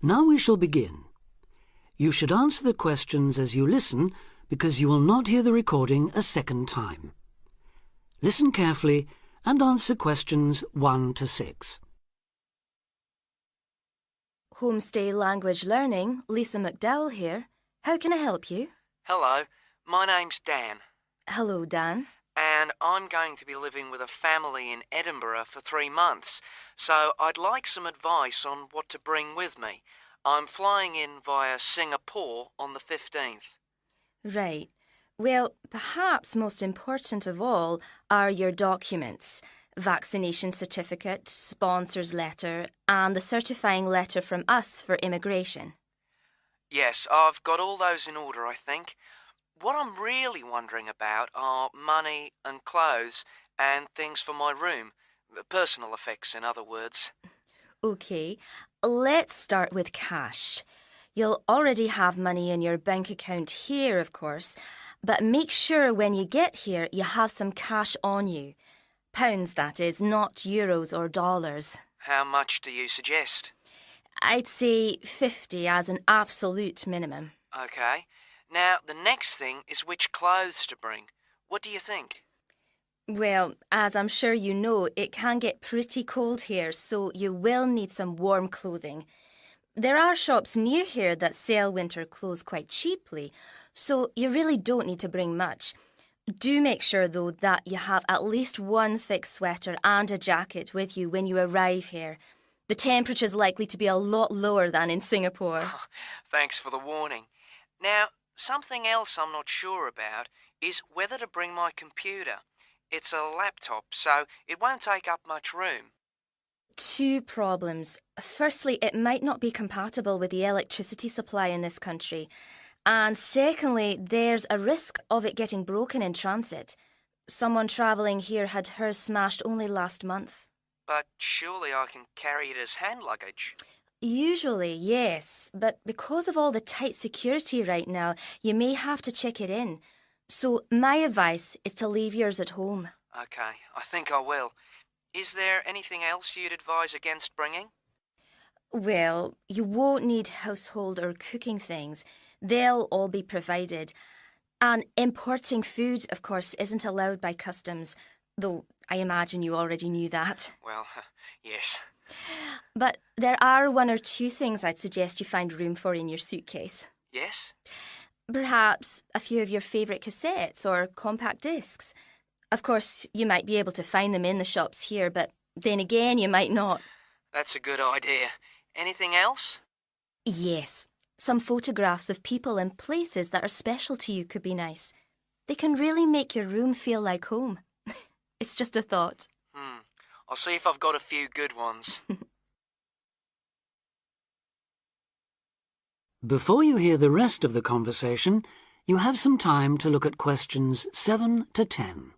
Now we shall begin. You should answer the questions as you listen because you will not hear the recording a second time. Listen carefully and answer questions 1 to 6. Homestay Language Learning, Lisa McDowell here. How can I help you? Hello, my name's Dan, Hello, Dan. and I'm going to be living with a family in Edinburgh for 3 months, so I'd like some advice on what to bring with me. I'm flying in via Singapore on the 15th. Right. Well, perhaps most important of all are your documents. Vaccination certificate, sponsor's letter, and the certifying letter from us for immigration. Yes, I've got all those in order, I think. What I'm really wondering about are money and clothes and things for my room. Personal effects, in other words. OK, let's start with cash. You'll already have money in your bank account here, of course, but make sure when you get here you have some cash on you. Pounds, that is, not euros or dollars. How much do you suggest? I'd say 50 as an absolute minimum. OK. Now, the next thing is which clothes to bring. What do you think? Well, as I'm sure you know, it can get pretty cold here, so you will need some warm clothing. There are shops near here that sell winter clothes quite cheaply, so you really don't need to bring much. Do make sure, though, that you have at least one thick sweater and a jacket with you when you arrive here. The temperature's likely to be a lot lower than in Singapore. Thanks for the warning. Now, something else I'm not sure about is whether to bring my computer. It's a laptop, so it won't take up much room. 2 problems. Firstly, it might not be compatible with the electricity supply in this country. And secondly, there's a risk of it getting broken in transit. Someone travelling here had hers smashed only last month. But surely I can carry it as hand luggage. Usually, yes, but because of all the tight security right now, you may have to check it in. So my advice is to leave yours at home. OK, I think I will. Is there anything else you'd advise against bringing? Well, you won't need household or cooking things. They'll all be provided. And importing food, of course, isn't allowed by customs, though I imagine you already knew that. Well, yes. But there are 1 or 2 things I'd suggest you find room for in your suitcase. Yes? Perhaps a few of your favourite cassettes or compact discs. Of course, you might be able to find them in the shops here, but then again, you might not. That's a good idea. Anything else? Yes, some photographs of people and places that are special to you could be nice. They can really make your room feel like home. It's just a thought. I'll see if I've got a few good ones. Before you hear the rest of the conversation, you have some time to look at questions 7 to 10.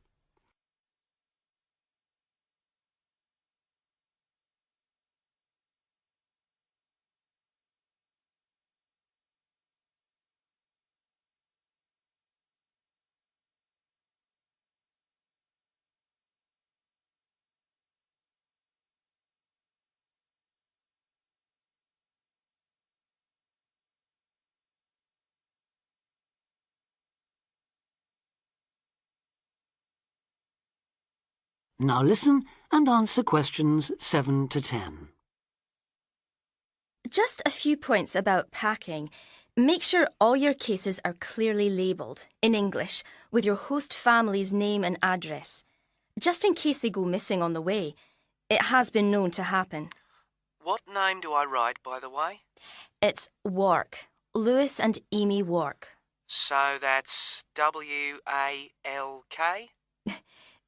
Now listen and answer questions 7 to 10. Just a few points about packing. Make sure all your cases are clearly labelled, in English, with your host family's name and address. Just in case they go missing on the way. It has been known to happen. What name do I write, by the way? It's Wark. Lewis and Amy Wark. So that's W-A-L-K?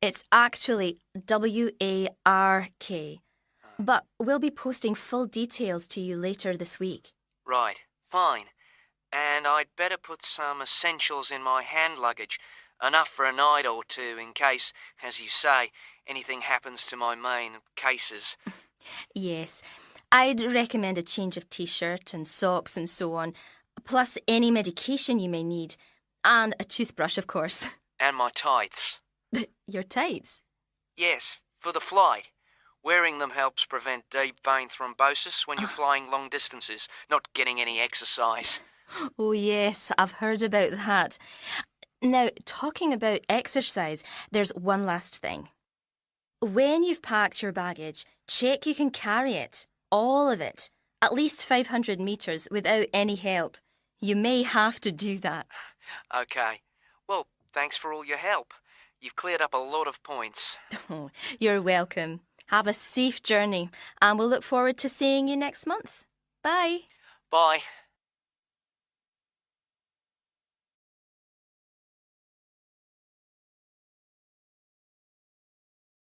It's actually W-A-R-K. But we'll be posting full details to you later this week. Right, fine. And I'd better put some essentials in my hand luggage, enough for a night or two in case, as you say, anything happens to my main cases. Yes, I'd recommend a change of t-shirt and socks and so on, plus any medication you may need, and a toothbrush, of course. And my tights. Your tights? Yes, for the flight. Wearing them helps prevent deep vein thrombosis when you're flying long distances, not getting any exercise. Oh, yes, I've heard about that. Now, talking about exercise, there's one last thing. When you've packed your baggage, check you can carry it, all of it, at least 500 metres without any help. You may have to do that. Okay. Well, thanks for all your help. You've cleared up a lot of points. Oh, you're welcome. Have a safe journey, and we'll look forward to seeing you next month. Bye. Bye.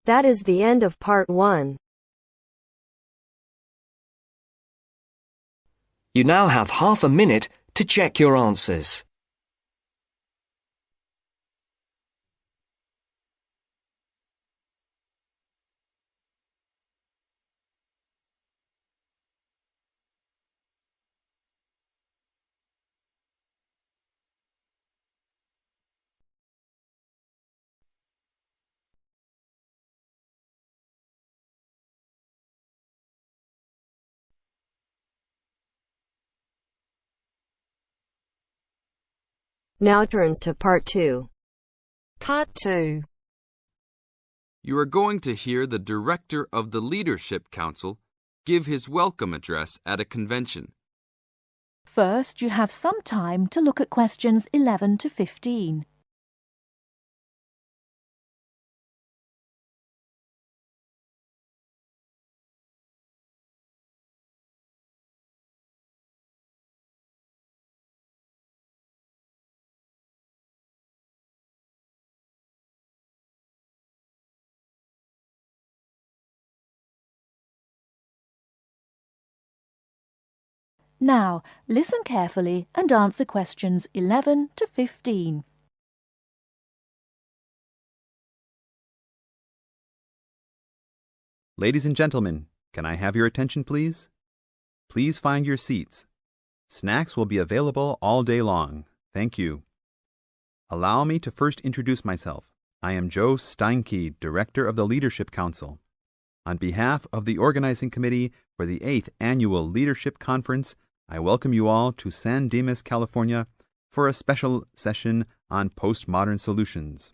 That is the end of part 1. You now have half a minute to check your answers. Now turns to part 2. Part 2. You are going to hear the director of the Leadership Council give his welcome address at a convention. First, you have some time to look at questions 11 to 15. Now, listen carefully and answer questions 11 to 15. Ladies and gentlemen, can I have your attention, please? Please find your seats. Snacks will be available all day long. Thank you. Allow me to first introduce myself. I am Joe Steinke, Director of the Leadership Council. On behalf of the Organizing Committee for the 8th Annual Leadership Conference, I welcome you all to San Dimas, California, for a special session on postmodern solutions.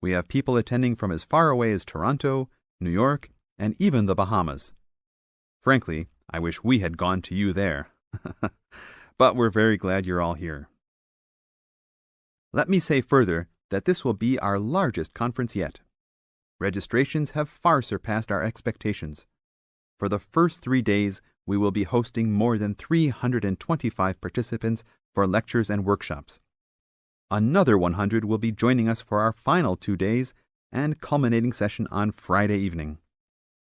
We have people attending from as far away as Toronto, New York, and even the Bahamas. Frankly, I wish we had gone to you there. But we're very glad you're all here. Let me say further that this will be our largest conference yet. Registrations have far surpassed our expectations. For the first 3 days, we will be hosting more than 325 participants for lectures and workshops. Another 100 will be joining us for our final 2 days and culminating session on Friday evening.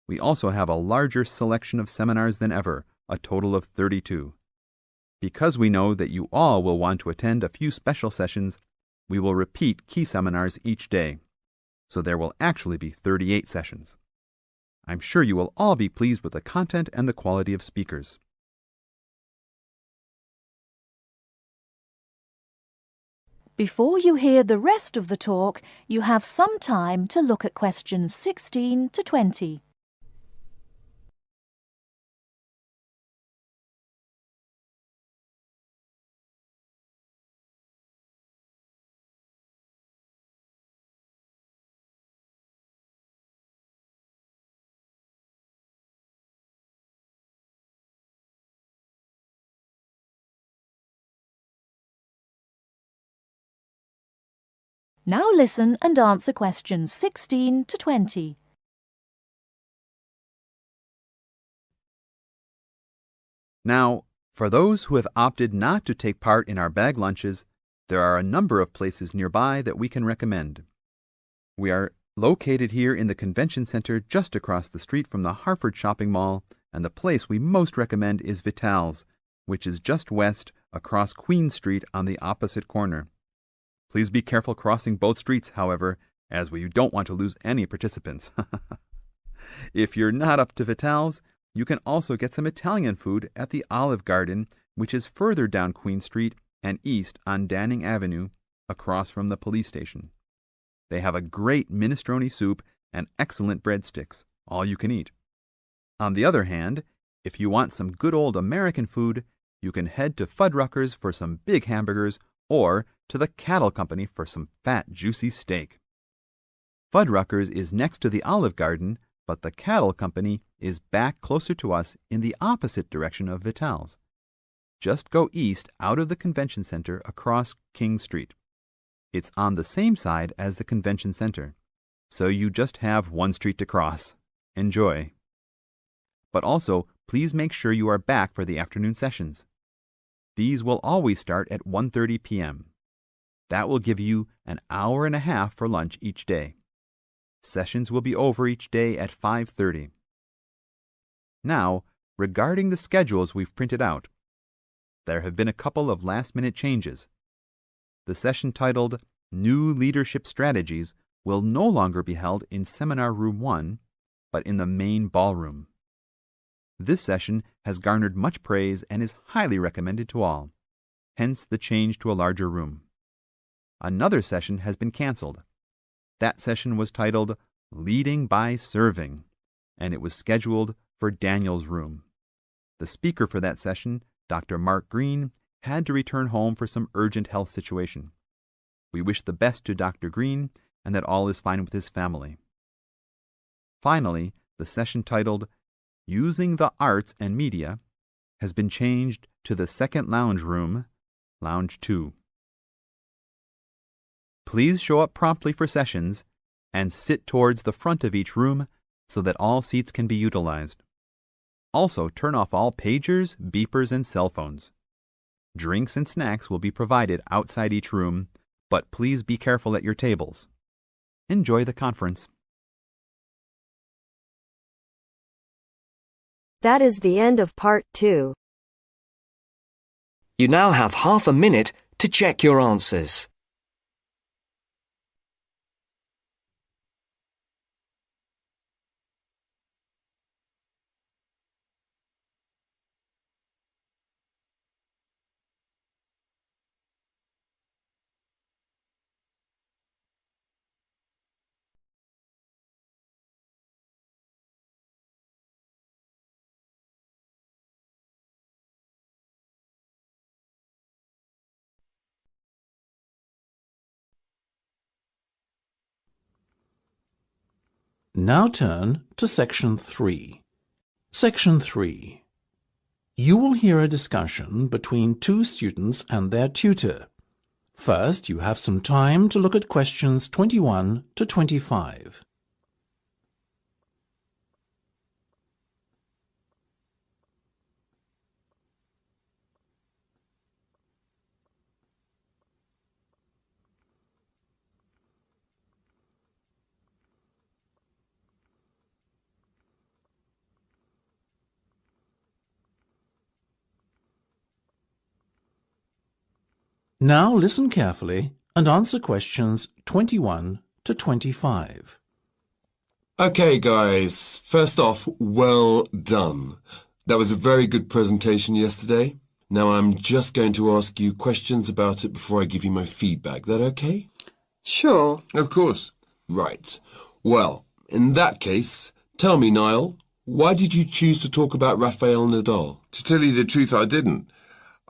We also have a larger selection of seminars than ever, a total of 32. Because we know that you all will want to attend a few special sessions, we will repeat key seminars each day. So there will actually be 38 sessions. I'm sure you will all be pleased with the content and the quality of speakers. Before you hear the rest of the talk, you have some time to look at questions 16 to 20. Now listen and answer questions 16 to 20. Now, for those who have opted not to take part in our bag lunches, there are a number of places nearby that we can recommend. We are located here in the Convention Center just across the street from the Harford Shopping Mall, and the place we most recommend is Vital's, which is just west across Queen Street on the opposite corner. Please be careful crossing both streets, however, as we don't want to lose any participants. If you're not up to Vital's, you can also get some Italian food at the Olive Garden, which is further down Queen Street and east on Danning Avenue, across from the police station. They have a great minestrone soup and excellent breadsticks. all you can eat. On the other hand, if you want some good old American food, you can head to Fuddruckers for some big hamburgers or to the Cattle Company for some fat, juicy steak. Fuddruckers is next to the Olive Garden, but the Cattle Company is back closer to us in the opposite direction of Vital's. Just go east out of the convention center across King Street. It's on the same side as the convention center, so you just have one street to cross. Enjoy. But also, please make sure you are back for the afternoon sessions. These will always start at 1:30 p.m. That will give you an hour and a half for lunch each day. Sessions will be over each day at 5:30. Now, regarding the schedules we've printed out, there have been a couple of last-minute changes. The session titled New Leadership Strategies will no longer be held in Seminar Room 1, but in the main ballroom. This session has garnered much praise and is highly recommended to all, hence the change to a larger room. Another session has been canceled. That session was titled Leading by Serving, and it was scheduled for Daniel's room. The speaker for that session, Dr. Mark Green, had to return home for some urgent health situation. We wish the best to Dr. Green and that all is fine with his family. Finally, the session titled Using the Arts and Media has been changed to the second lounge room, Lounge 2. Please show up promptly for sessions and sit towards the front of each room so that all seats can be utilized. Also, turn off all pagers, beepers, and cell phones. Drinks and snacks will be provided outside each room, but please be careful at your tables. Enjoy the conference. That is the end of part 2. You now have half a minute to check your answers. Now turn to Section 3. Section 3. You will hear a discussion between two students and their tutor. First, you have some time to look at questions 21 to 25. Now listen carefully and answer questions 21 to 25. Okay, guys. First off, well done. That was a very good presentation yesterday. Now I'm just going to ask you questions about it before I give you my feedback. That okay? Sure. Of course. Right. Well, in that case, tell me, Niall, why did you choose to talk about Rafael Nadal? To tell you the truth, I didn't.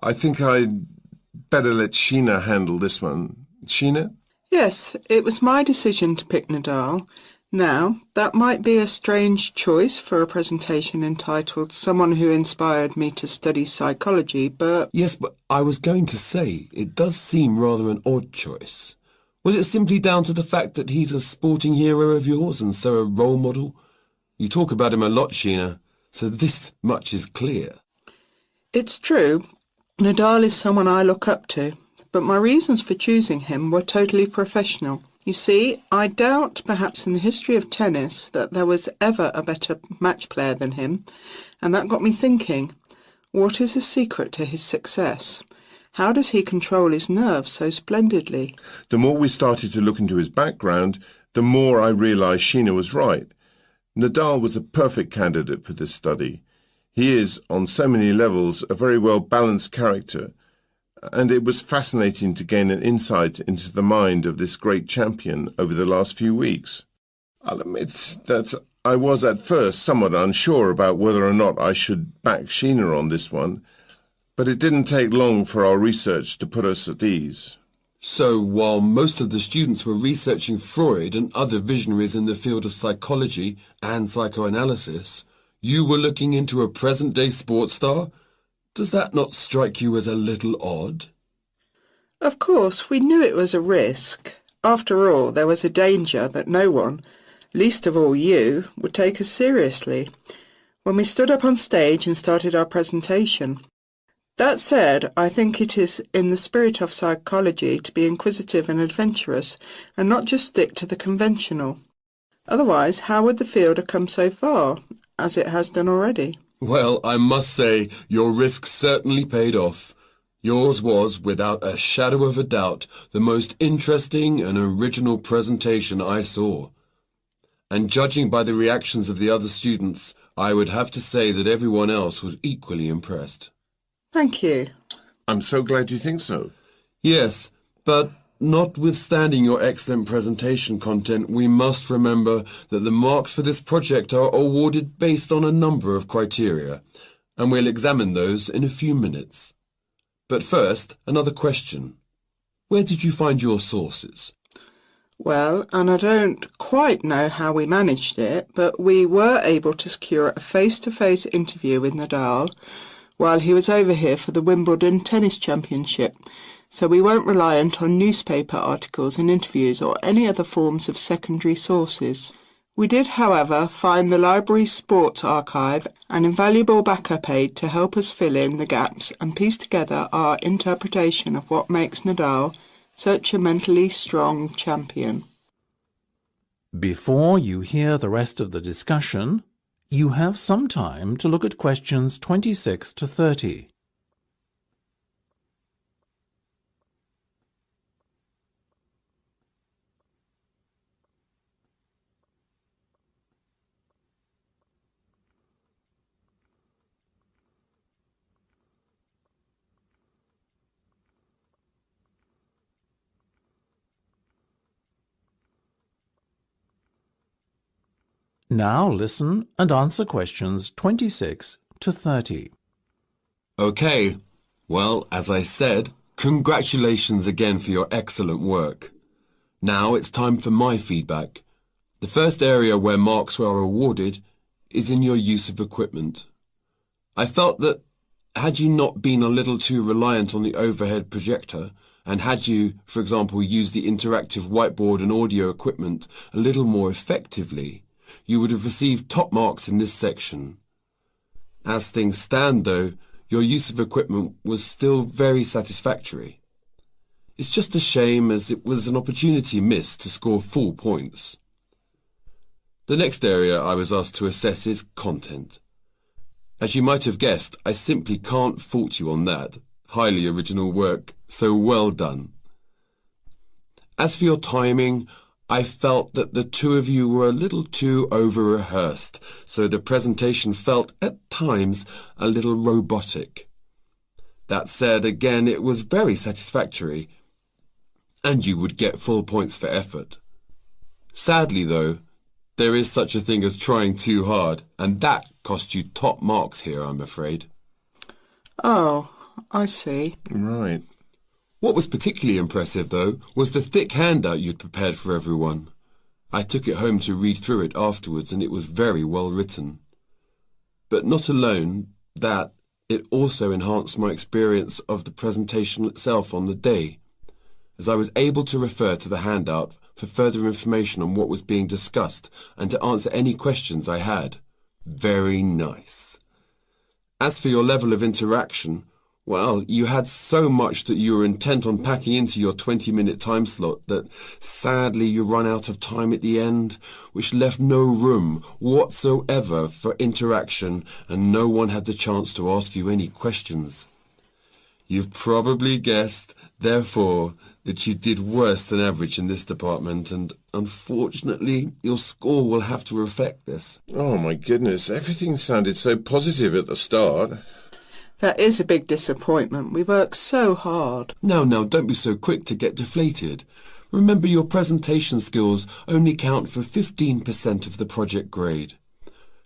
I think I'd better let Sheena handle this one. Sheena? Yes, it was my decision to pick Nadal. Now, that might be a strange choice for a presentation entitled Someone Who Inspired Me to Study Psychology, but... Yes, but I was going to say, it does seem rather an odd choice. Was it simply down to the fact that he's a sporting hero of yours and so a role model? You talk about him a lot, Sheena, so this much is clear. It's true. Nadal is someone I look up to, but my reasons for choosing him were totally professional. You see, I doubt perhaps in the history of tennis that there was ever a better match player than him, and that got me thinking, what is the secret to his success? How does he control his nerves so splendidly? The more we started to look into his background, the more I realised Sheena was right. Nadal was a perfect candidate for this study. He is, on so many levels, a very well-balanced character, and it was fascinating to gain an insight into the mind of this great champion over the last few weeks. I'll admit that I was at first somewhat unsure about whether or not I should back Sheena on this one, but it didn't take long for our research to put us at ease. So, while most of the students were researching Freud and other visionaries in the field of psychology and psychoanalysis, you were looking into a present-day sports star? Does that not strike you as a little odd? Of course, we knew it was a risk. After all, there was a danger that no one, least of all you, would take us seriously when we stood up on stage and started our presentation. That said, I think it is in the spirit of psychology to be inquisitive and adventurous and not just stick to the conventional. Otherwise, how would the field have come so far, as it has done already? Well, I must say, your risk certainly paid off. Yours was, without a shadow of a doubt, the most interesting and original presentation I saw. And judging by the reactions of the other students, I would have to say that everyone else was equally impressed. Thank you. I'm so glad you think so. Yes, but notwithstanding your excellent presentation content, we must remember that the marks for this project are awarded based on a number of criteria, and we'll examine those in a few minutes. But first, another question. Where did you find your sources? Well, and I don't quite know how we managed it, but we were able to secure a face-to-face interview with Nadal while he was over here for the Wimbledon Tennis Championship, so we weren't reliant on newspaper articles and interviews or any other forms of secondary sources. We did, however, find the library's sports archive an invaluable backup aid to help us fill in the gaps and piece together our interpretation of what makes Nadal such a mentally strong champion. Before you hear the rest of the discussion, you have some time to look at questions 26 to 30. Now listen and answer questions 26 to 30. Okay, well, as I said, congratulations again for your excellent work. Now it's time for my feedback. The first area where marks were awarded is in your use of equipment. I felt that had you not been a little too reliant on the overhead projector, and had you, for example, used the interactive whiteboard and audio equipment a little more effectively, you would have received top marks in this section. As things stand, though, your use of equipment was still very satisfactory. It's just a shame as it was an opportunity missed to score full points. The next area I was asked to assess is content. As you might have guessed, I simply can't fault you on that. Highly original work, so well done. As for your timing, I felt that the two of you were a little too over-rehearsed, so the presentation felt, at times, a little robotic. That said, again, it was very satisfactory, and you would get full points for effort. Sadly, though, there is such a thing as trying too hard, and that cost you top marks here, I'm afraid. Oh, I see. Right. What was particularly impressive, though, was the thick handout you'd prepared for everyone. I took it home to read through it afterwards, and it was very well written. But not alone that, it also enhanced my experience of the presentation itself on the day, as I was able to refer to the handout for further information on what was being discussed and to answer any questions I had. Very nice. As for your level of interaction, well, you had so much that you were intent on packing into your 20-minute time slot that sadly you run out of time at the end, which left no room whatsoever for interaction and no one had the chance to ask you any questions. You've probably guessed, therefore, that you did worse than average in this department, and unfortunately, your score will have to reflect this. Oh my goodness, everything sounded so positive at the start. That is a big disappointment. We worked so hard. Now, don't be so quick to get deflated. Remember, your presentation skills only count for 15% of the project grade.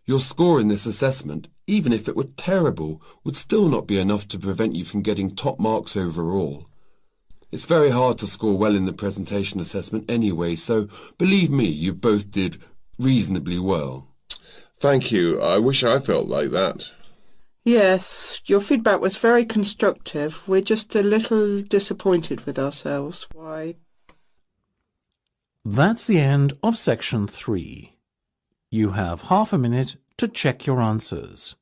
Your score in this assessment, even if it were terrible, would still not be enough to prevent you from getting top marks overall. It's very hard to score well in the presentation assessment anyway, so believe me, you both did reasonably well. Thank you. I wish I felt like that. Yes, your feedback was very constructive. We're just a little disappointed with ourselves. Why? That's the end of section 3. You have half a minute to check your answers.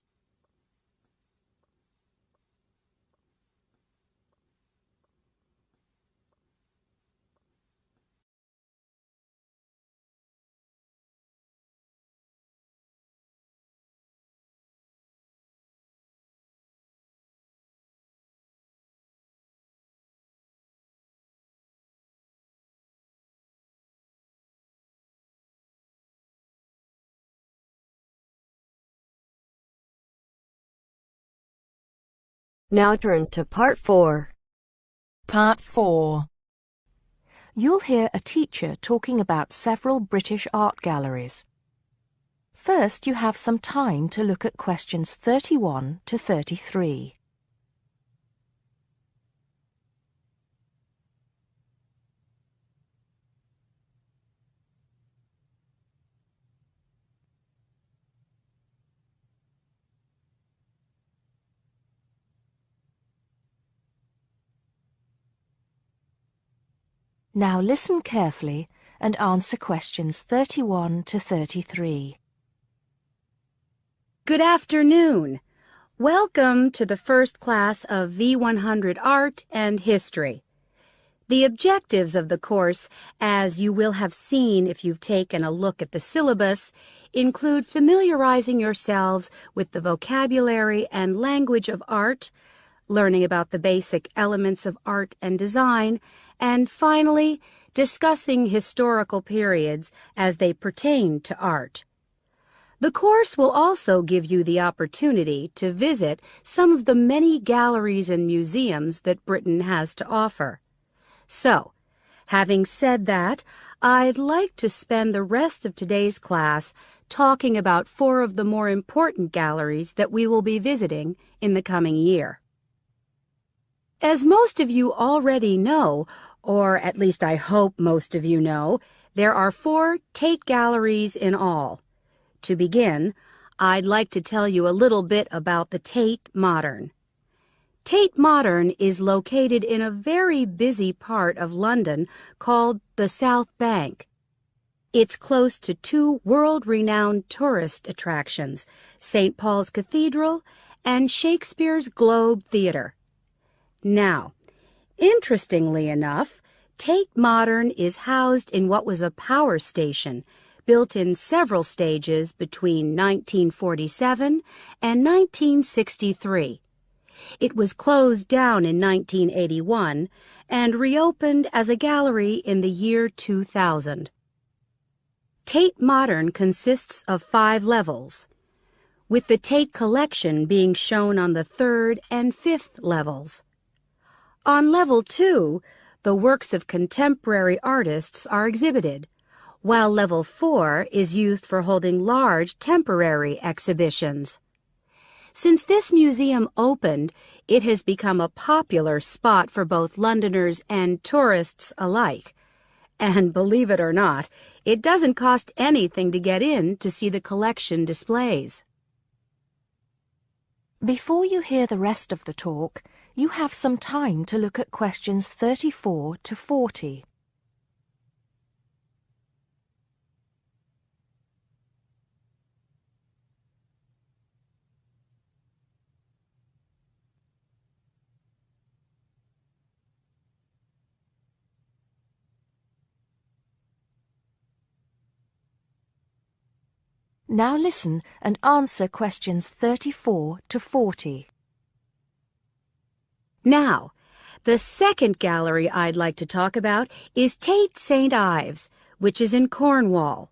Now turns to Part 4. Part 4. You'll hear a teacher talking about several British art galleries. First, you have some time to look at questions 31 to 33. Now listen carefully and answer questions 31 to 33. Good afternoon. Welcome to the first class of V100 Art and History. The objectives of the course, as you will have seen if you've taken a look at the syllabus, include familiarizing yourselves with the vocabulary and language of art, learning about the basic elements of art and design, and finally, discussing historical periods as they pertain to art. The course will also give you the opportunity to visit some of the many galleries and museums that Britain has to offer. So, having said that, I'd like to spend the rest of today's class talking about 4 of the more important galleries that we will be visiting in the coming year. As most of you already know, or at least I hope most of you know, there are 4 Tate galleries in all. To begin, I'd like to tell you a little bit about the Tate Modern. Tate Modern is located in a very busy part of London called the South Bank. It's close to 2 world-renowned tourist attractions, St. Paul's Cathedral and Shakespeare's Globe Theatre. Now, interestingly enough, Tate Modern is housed in what was a power station, built in several stages between 1947 and 1963. It was closed down in 1981 and reopened as a gallery in the year 2000. Tate Modern consists of 5 levels, with the Tate collection being shown on the 3rd and 5th levels. On level 2, the works of contemporary artists are exhibited, while level 4 is used for holding large temporary exhibitions. Since this museum opened, it has become a popular spot for both Londoners and tourists alike. And believe it or not, it doesn't cost anything to get in to see the collection displays. Before you hear the rest of the talk, you have some time to look at questions 34 to 40. Now listen and answer questions 34 to 40. Now, the second gallery I'd like to talk about is Tate St. Ives, which is in Cornwall.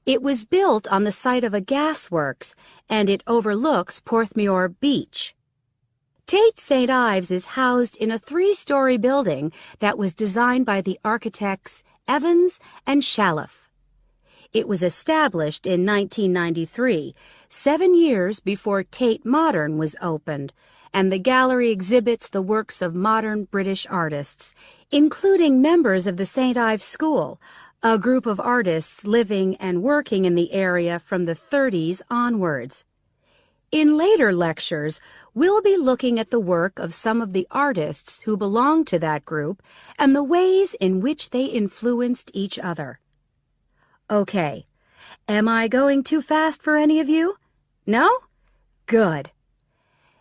It was built on the site of a gasworks, and it overlooks Porthmeor Beach. Tate St. Ives is housed in a 3-story building that was designed by the architects Evans and Shalluf. It was established in 1993, 7 years before Tate Modern was opened, and the gallery exhibits the works of modern British artists, including members of the St. Ives School, a group of artists living and working in the area from the 30s onwards. In later lectures, we'll be looking at the work of some of the artists who belong to that group and the ways in which they influenced each other. Okay, am I going too fast for any of you? No? Good.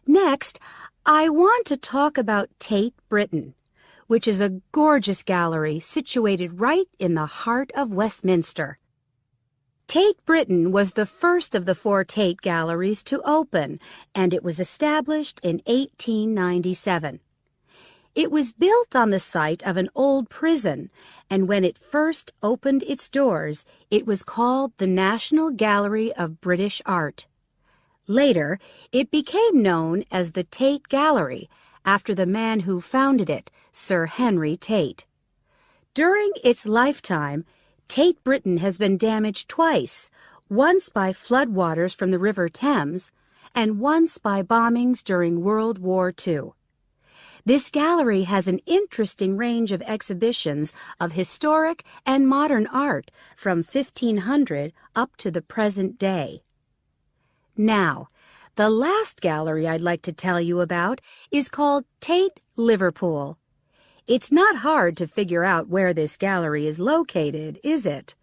Next, I want to talk about Tate Britain, which is a gorgeous gallery situated right in the heart of Westminster. Tate Britain was the first of the 4 Tate galleries to open, and it was established in 1897. It was built on the site of an old prison, and when it first opened its doors, it was called the National Gallery of British Art. Later, it became known as the Tate Gallery, after the man who founded it, Sir Henry Tate. During its lifetime, Tate Britain has been damaged twice, once by floodwaters from the River Thames, and once by bombings during World War II. This gallery has an interesting range of exhibitions of historic and modern art from 1500 up to the present day. Now, the last gallery I'd like to tell you about is called Tate Liverpool. It's not hard to figure out where this gallery is located, is it?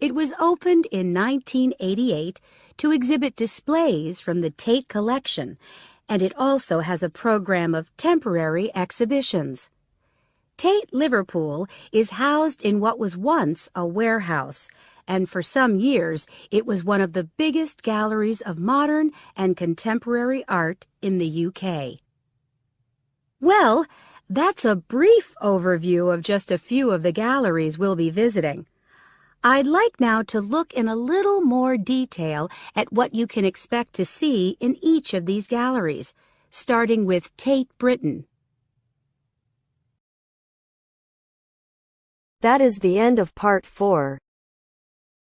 It was opened in 1988 to exhibit displays from the Tate collection, and it also has a program of temporary exhibitions. Tate Liverpool is housed in what was once a warehouse, and for some years it was one of the biggest galleries of modern and contemporary art in the UK. Well, that's a brief overview of just a few of the galleries we'll be visiting. I'd like now to look in a little more detail at what you can expect to see in each of these galleries, starting with Tate Britain. That is the end of part 4.